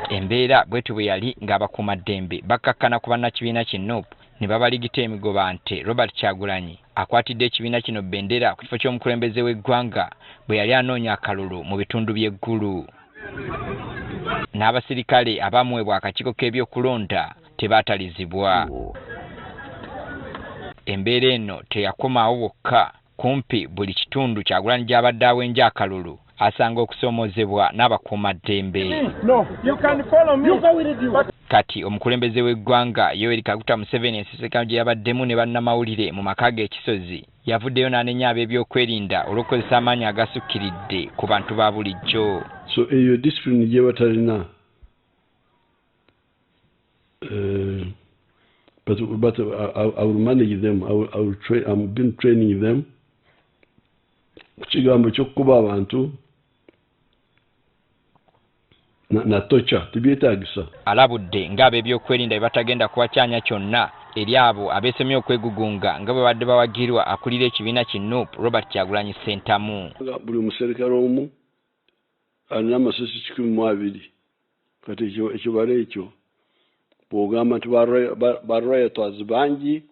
Embeera bwetu bwe yali ng'abakuumaddembe bakkakkana ku bannakibiina ki Nuupu ne babaligita emigoba nti Robert Kyagulanyi akwatidde ekibiina kino bbendera ku kifo ky'omukulembeze w'eggwanga bwe yali anoonya akalulu mu bitundu by'eggulu. N'abasirikale abamuweebwa akakiiko k'ebyokulonda tebaatalizibwa. Embeera eno teyakomaawo wokka, kumpi buli kitundu Kyagulanyi gy'abadde awenja akalulu asanga okusoomozebwa n'abakuumaddembe. Kati omukulembeze w'eggwanga Yoweri Kaguta Museveni ensisinkano gye yabaddemu ne bannamawulire mu maka g'ekisozi yavuddeyo n'anenya ab'ebyokwerinda olw'okukozesa amaanyi agasukkiridde ku bantu ba bulijjo. So eyo discipline gye batalina but I will manage them. I'm been training them. Kukigambo ky'okukuba abantu na tocha tibyetaagisa. Alabudde ng'ab'ebyokwerinda bye batagenda kuwakyanya kyonna eri abo abeesemye okwegugunga nga bwe badde bawagirwa akulira ekibiina ki Nuupu Robert Kyagulanyi Ssentamu. Buli muserikale omu alina amasasi 12. Kati ekibala ekyo bw'ogamba nti ba rioters bangi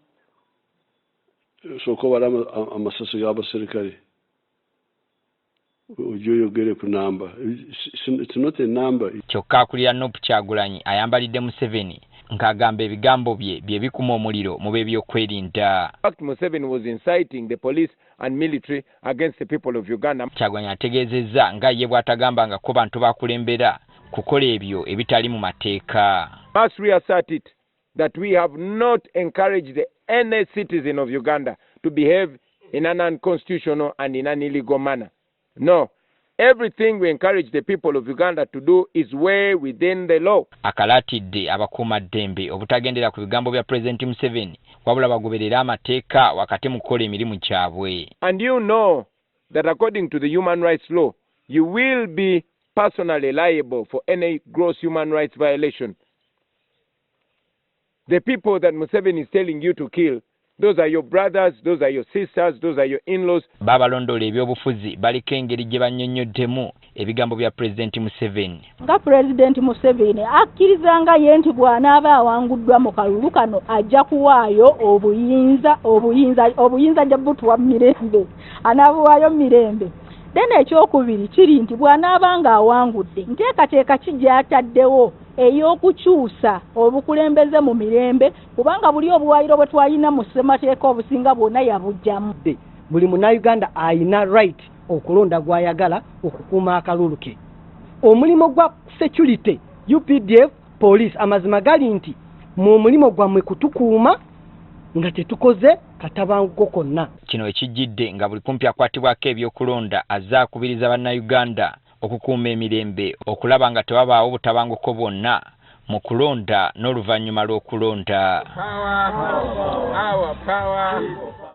sooka obala amasasi g'abaserikale ojoyogere ku namba. It's not a number. Kyokka akulira Nuupu Kyagulanyi ayambalidde Museveni ng'agamba ebigambo bye bye bikuma omuliro mu b'ebyokwerinda. Museveni was inciting the police and military against the people of Uganda. Kyagulanyi ategeezezza nga ye bw'atagambangako bantu bakulembera kukola ebyo ebitali mu mateeka. Must reassert it that we have not encouraged any citizen of Uganda to behave in an unconstitutional and in an illegal manner. No. Everything we encourage the people of Uganda to do is way within the law. Akalatidde abakuumaddembe obutagendera ku bigambo bya President Museveni wabula bagoberera amateeka wakati mu kukola emirimu gyabwe. And you know that according to the human rights law, you will be personally liable for any gross human rights violation. The people that Museveni is telling you to kill, those are your brothers, those are your sisters, those are your in-laws. Babalondola ebyobufuzi baliko engeri gye bannyonnyoddemu ebigambo bya President Museveni. Nga President Museveni akkirizanga ye nti bw'anaaba awanguddwa mu kalulu kano ajja kuwaayo obuyinza gya butuwa mirembe. Anaabuwaayo mirembe. Then ekyokubiri kiri nti bw'anaaba nga awangudde nteekateeka ki gy'ataddewo ey'okukyusa obukulembeze mu mirembe kubanga buli obuwaayiro bwe twalina mu ssemateeka obusinga bwonna yabuggyamu. Buli munnauganda ayina right okulonda gw'ayagala okukuuma akalulu ke. Omulimu gwa security UPDF police amazima gali nti mu mulimu gwammwe kutukuuma nga tetukoze katabanguko konna. Kino ekijjidde nga buli kumpi akwatibwako ebyokulonda azze akubiriza bannayuganda okukuuma emirembe okulaba nga tewabaawo butabanguko bwonna mu kulonda n'oluvannyuma lw'okulonda.